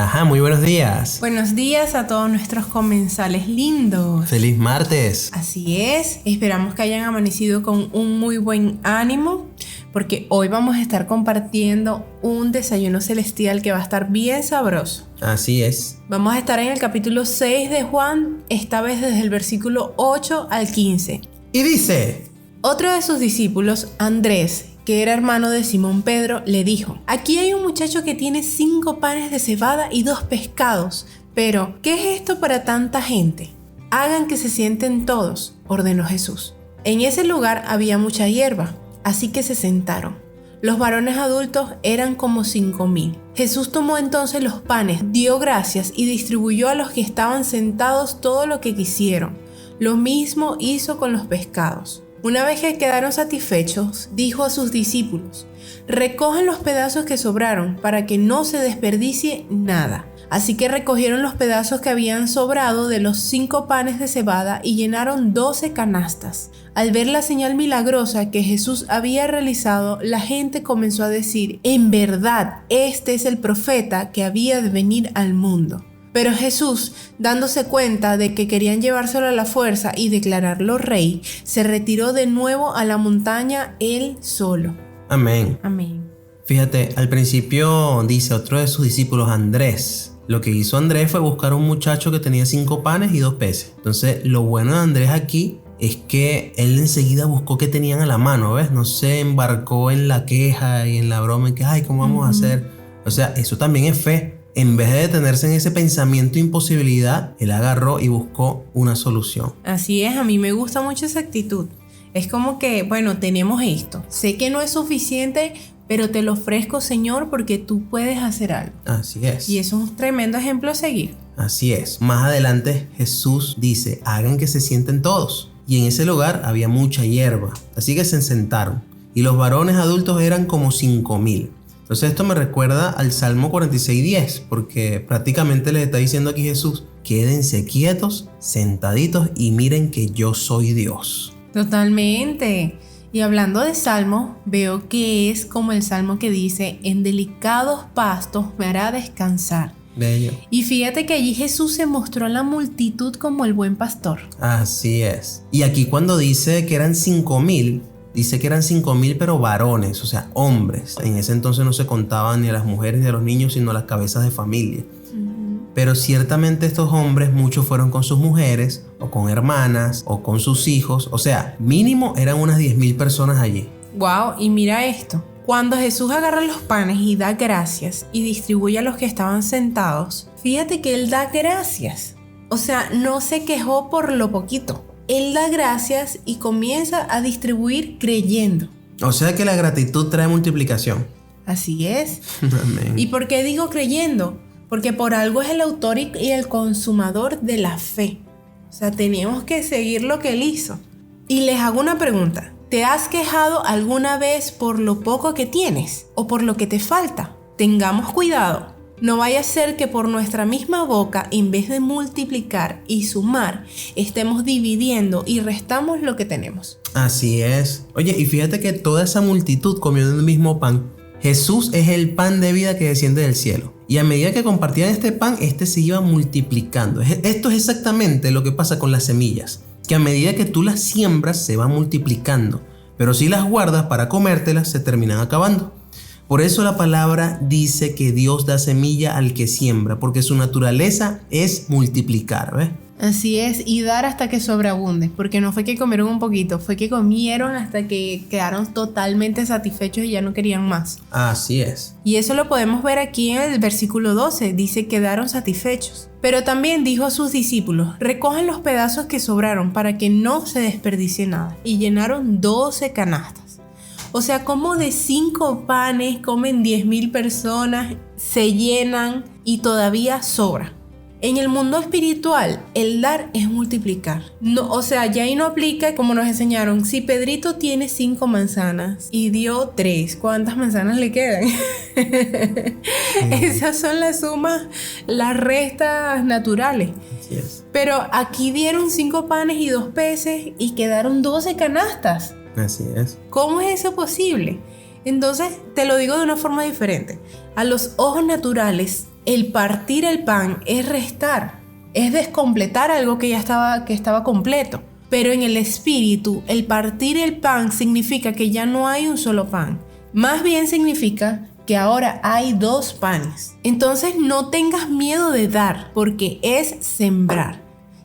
Ajá, muy buenos días. Buenos días a todos nuestros comensales lindos. ¡Feliz martes! Así es, esperamos que hayan amanecido con un muy buen ánimo, porque hoy vamos a estar compartiendo un desayuno celestial que va a estar bien sabroso. Así es. Vamos a estar en el capítulo 6 de Juan, esta vez desde el versículo 8 al 15. Y dice: Otro de sus discípulos, Andrés, que era hermano de Simón Pedro, le dijo: Aquí hay un muchacho que tiene 5 panes de cebada y 2 pescados. Pero, ¿qué es esto para tanta gente? Hagan que se sienten todos, ordenó Jesús. En ese lugar había mucha hierba, así que se sentaron. Los varones adultos eran como 5,000. Jesús tomó entonces los panes, dio gracias y distribuyó a los que estaban sentados todo lo que quisieron. Lo mismo hizo con los pescados. Una vez que quedaron satisfechos, dijo a sus discípulos: recojan los pedazos que sobraron para que no se desperdicie nada. Así que recogieron los pedazos que habían sobrado de los 5 panes de cebada y llenaron 12 canastas. Al ver la señal milagrosa que Jesús había realizado, la gente comenzó a decir: en verdad, este es el profeta que había de venir al mundo. Pero Jesús, dándose cuenta de que querían llevárselo a la fuerza y declararlo rey, se retiró de nuevo a la montaña él solo. Amén. Amén. Fíjate, al principio dice otro de sus discípulos, Andrés. Lo que hizo Andrés fue buscar a un muchacho que tenía 5 panes y 2 peces. Entonces, lo bueno de Andrés aquí es que él enseguida buscó qué tenían a la mano, ¿ves? No se embarcó en la queja y en la broma y que, ay, ¿cómo vamos a hacer? O sea, eso también es fe. En vez de detenerse en ese pensamiento de imposibilidad, él agarró y buscó una solución. Así es, a mí me gusta mucho esa actitud. Es como que, bueno, tenemos esto. Sé que no es suficiente, pero te lo ofrezco, Señor, porque tú puedes hacer algo. Así es. Y eso es un tremendo ejemplo a seguir. Así es. Más adelante Jesús dice: hagan que se sienten todos. Y en ese lugar había mucha hierba. Así que se sentaron. Y los varones adultos eran como 5,000. Entonces esto me recuerda al Salmo 46:10, porque prácticamente les está diciendo aquí Jesús: quédense quietos, sentaditos y miren que yo soy Dios. Totalmente. Y hablando de salmo, veo que es como el salmo que dice: en delicados pastos me hará descansar. Bello. Y fíjate que allí Jesús se mostró a la multitud como el buen pastor. Así es. Y aquí cuando dice que eran 5,000, dice que eran 5,000 pero varones, o sea, hombres. En ese entonces no se contaban ni a las mujeres ni a los niños, sino a las cabezas de familia. Pero ciertamente estos hombres, muchos fueron con sus mujeres, o con hermanas, o con sus hijos. O sea, mínimo eran unas 10,000 personas allí. Wow, y mira esto. Cuando Jesús agarra los panes y da gracias y distribuye a los que estaban sentados, fíjate que Él da gracias. O sea, no se quejó por lo poquito. Él da gracias y comienza a distribuir creyendo. O sea que la gratitud trae multiplicación. Así es. Amén. ¿Y por qué digo creyendo? Porque por algo es el autor y el consumador de la fe. O sea, tenemos que seguir lo que Él hizo. Y les hago una pregunta. ¿Te has quejado alguna vez por lo poco que tienes o por lo que te falta? Tengamos cuidado. No vaya a ser que por nuestra misma boca, en vez de multiplicar y sumar, estemos dividiendo y restamos lo que tenemos. Así es. Oye, y fíjate que toda esa multitud comió del mismo pan. Jesús es el pan de vida que desciende del cielo. Y a medida que compartían este pan, este se iba multiplicando. Esto es exactamente lo que pasa con las semillas. Que a medida que tú las siembras, se van multiplicando. Pero si las guardas para comértelas, se terminan acabando. Por eso la palabra dice que Dios da semilla al que siembra, porque su naturaleza es multiplicar, ¿ves? Así es, y dar hasta que sobreabunde, porque no fue que comieron un poquito, fue que comieron hasta que quedaron totalmente satisfechos y ya no querían más. Así es. Y eso lo podemos ver aquí en el versículo 12, dice: quedaron satisfechos. Pero también dijo a sus discípulos: recojan los pedazos que sobraron para que no se desperdicie nada. Y llenaron 12 canastas. O sea, como de 5 panes comen 10,000 personas, se llenan y todavía sobra. En el mundo espiritual, el dar es multiplicar. No, o sea, ya ahí no aplica como nos enseñaron. Si Pedrito tiene 5 manzanas y dio 3, ¿cuántas manzanas le quedan? Esas son las sumas, las restas naturales. Así es. Pero aquí dieron 5 panes y 2 peces y quedaron 12 canastas. Así es. ¿Cómo es eso posible? Entonces, te lo digo de una forma diferente. A los ojos naturales, el partir el pan es restar, es descompletar algo que ya estaba completo. Pero en el espíritu, el partir el pan significa que ya no hay un solo pan. Más bien significa que ahora hay 2 panes. Entonces no tengas miedo de dar, porque es sembrar.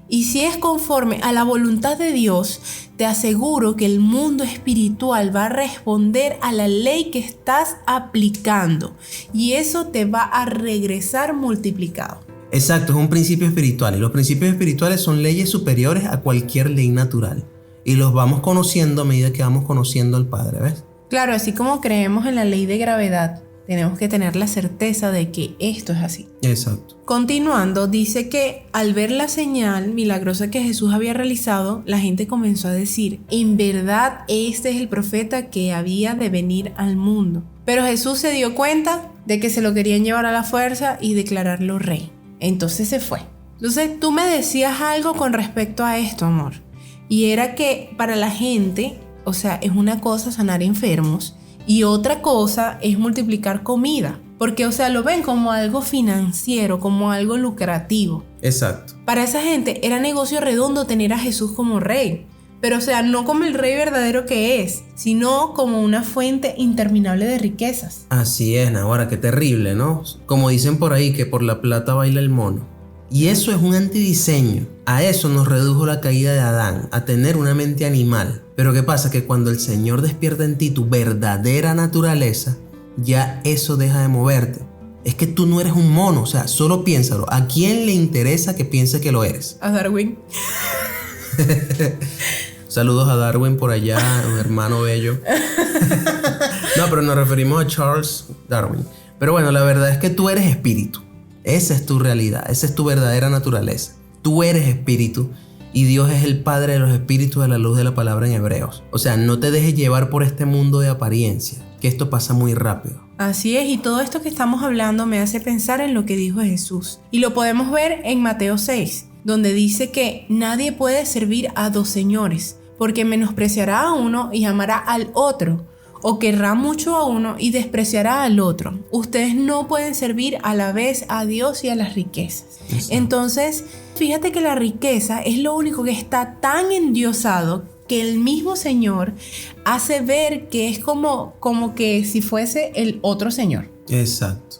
Y si es conforme a la voluntad de Dios, te aseguro que el mundo espiritual va a responder a la ley que estás aplicando. Y eso te va a regresar multiplicado. Exacto, es un principio espiritual. Y los principios espirituales son leyes superiores a cualquier ley natural. Y los vamos conociendo a medida que vamos conociendo al Padre, ¿ves? Claro, así como creemos en la ley de gravedad, tenemos que tener la certeza de que esto es así. Exacto. Continuando, dice que al ver la señal milagrosa que Jesús había realizado, la gente comenzó a decir, en verdad este es el profeta que había de venir al mundo. Pero Jesús se dio cuenta de que se lo querían llevar a la fuerza y declararlo rey. Entonces se fue. Entonces tú me decías algo con respecto a esto, amor. Y era que para la gente, o sea, es una cosa sanar enfermos y otra cosa es multiplicar comida. Porque, o sea, lo ven como algo financiero, como algo lucrativo. Exacto. Para esa gente era negocio redondo tener a Jesús como rey. Pero, o sea, no como el rey verdadero que es, sino como una fuente interminable de riquezas. Así es, Naguará, qué terrible, ¿no? Como dicen por ahí, que por la plata baila el mono. Y eso es un antidiseño. A eso nos redujo la caída de Adán, a tener una mente animal. Pero ¿qué pasa? Que cuando el Señor despierta en ti tu verdadera naturaleza, ya eso deja de moverte. Es que tú no eres un mono, o sea, solo piénsalo. ¿A quién le interesa que piense que lo eres? A Darwin. Saludos a Darwin por allá, un hermano bello. No, pero nos referimos a Charles Darwin. Pero bueno, la verdad es que tú eres espíritu. Esa es tu realidad, esa es tu verdadera naturaleza. Tú eres espíritu y Dios es el Padre de los espíritus a la luz de la palabra en Hebreos. O sea, no te dejes llevar por este mundo de apariencia, que esto pasa muy rápido. Así es, y todo esto que estamos hablando me hace pensar en lo que dijo Jesús. Y lo podemos ver en Mateo 6, donde dice que nadie puede servir a 2 señores, porque menospreciará a uno y amará al otro, o querrá mucho a uno y despreciará al otro. Ustedes no pueden servir a la vez a Dios y a las riquezas. Exacto. Entonces, fíjate que la riqueza es lo único que está tan endiosado que el mismo Señor hace ver que es como que si fuese el otro Señor. Exacto.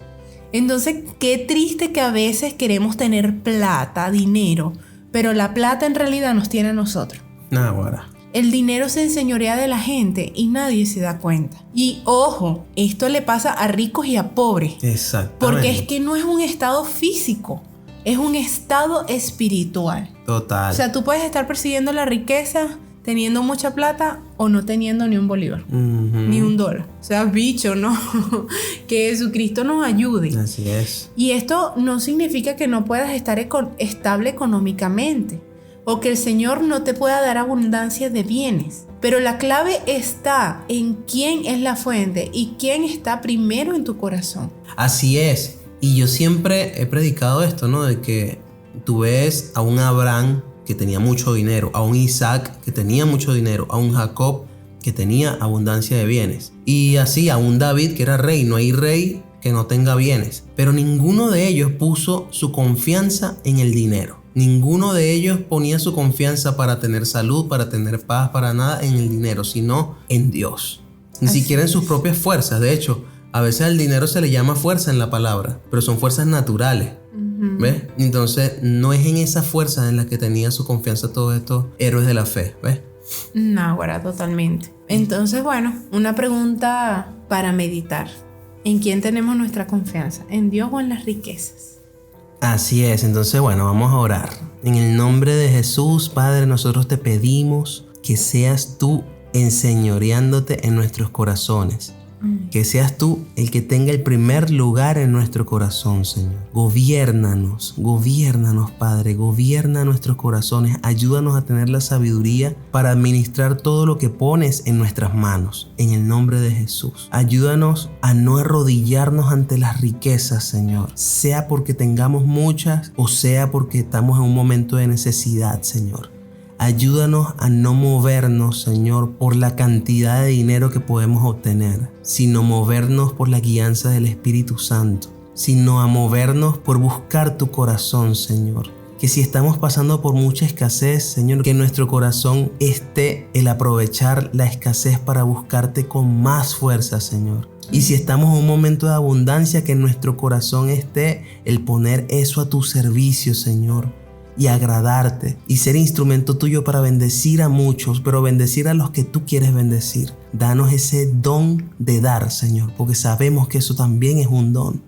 Entonces, qué triste que a veces queremos tener plata, dinero, pero la plata en realidad nos tiene a nosotros. Naguará. El dinero se enseñorea de la gente y nadie se da cuenta. Y ojo, esto le pasa a ricos y a pobres. Exactamente. Porque es que no es un estado físico, es un estado espiritual. Total. O sea, tú puedes estar persiguiendo la riqueza teniendo mucha plata o no teniendo ni un bolívar, ni un dólar. O sea, bicho, ¿no? Que Jesucristo nos ayude. Así es. Y esto no significa que no puedas estar estable económicamente o que el Señor no te pueda dar abundancia de bienes. Pero la clave está en quién es la fuente y quién está primero en tu corazón. Así es. Y yo siempre he predicado esto, ¿no? De que tú ves a un Abraham que tenía mucho dinero, a un Isaac que tenía mucho dinero, a un Jacob que tenía abundancia de bienes. Y así a un David que era rey. No hay rey que no tenga bienes. Pero ninguno de ellos puso su confianza en el dinero. Ninguno de ellos ponía su confianza para tener salud, para tener paz, para nada en el dinero, sino en Dios. Ni siquiera en sus propias fuerzas. De hecho, a veces al dinero se le llama fuerza en la palabra, pero son fuerzas naturales. ¿Ves? Entonces no es en esa fuerza en la que tenía su confianza todos estos héroes de la fe. ¿Ves? No, ahora totalmente. Entonces, bueno, una pregunta para meditar. ¿En quién tenemos nuestra confianza? ¿En Dios o en las riquezas? Así es, entonces bueno, vamos a orar. En el nombre de Jesús, Padre, nosotros te pedimos que seas tú enseñoreándote en nuestros corazones. Que seas tú el que tenga el primer lugar en nuestro corazón, Señor. Gobiérnanos, Padre, gobierna nuestros corazones. Ayúdanos a tener la sabiduría para administrar todo lo que pones en nuestras manos, en el nombre de Jesús. Ayúdanos a no arrodillarnos ante las riquezas, Señor, sea porque tengamos muchas o sea porque estamos en un momento de necesidad, Señor. Ayúdanos a no movernos, Señor, por la cantidad de dinero que podemos obtener, sino movernos por la guianza del Espíritu Santo. sino a movernos por buscar tu corazón, Señor. Que si estamos pasando por mucha escasez, Señor, que en nuestro corazón esté el aprovechar la escasez para buscarte con más fuerza, Señor. Y si estamos en un momento de abundancia, que en nuestro corazón esté el poner eso a tu servicio, Señor, y agradarte y ser instrumento tuyo para bendecir a muchos, pero bendecir a los que tú quieres bendecir. Danos ese don de dar, Señor, porque sabemos que eso también es un don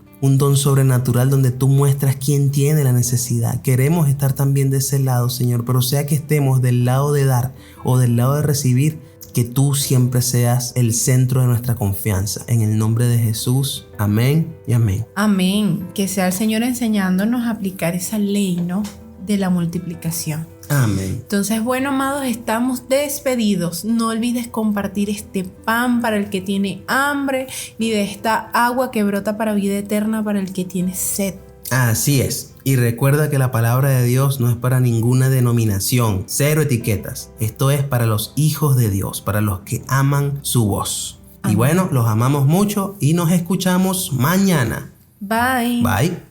sobrenatural donde tú muestras quién tiene la necesidad. Queremos estar también de ese lado, Señor, pero sea que estemos del lado de dar o del lado de recibir, que tú siempre seas el centro de nuestra confianza. En el nombre de Jesús, amén y amén. Amén. Que sea el Señor enseñándonos a aplicar esa ley, ¿no?, de la multiplicación. Amén. Entonces, bueno, amados, estamos despedidos. No olvides compartir este pan para el que tiene hambre, ni de esta agua que brota para vida eterna para el que tiene sed. Así es. Y recuerda que la palabra de Dios no es para ninguna denominación, 0 etiquetas. Esto es para los hijos de Dios, para los que aman su voz. Amén. Y bueno, los amamos mucho y nos escuchamos mañana. Bye. Bye.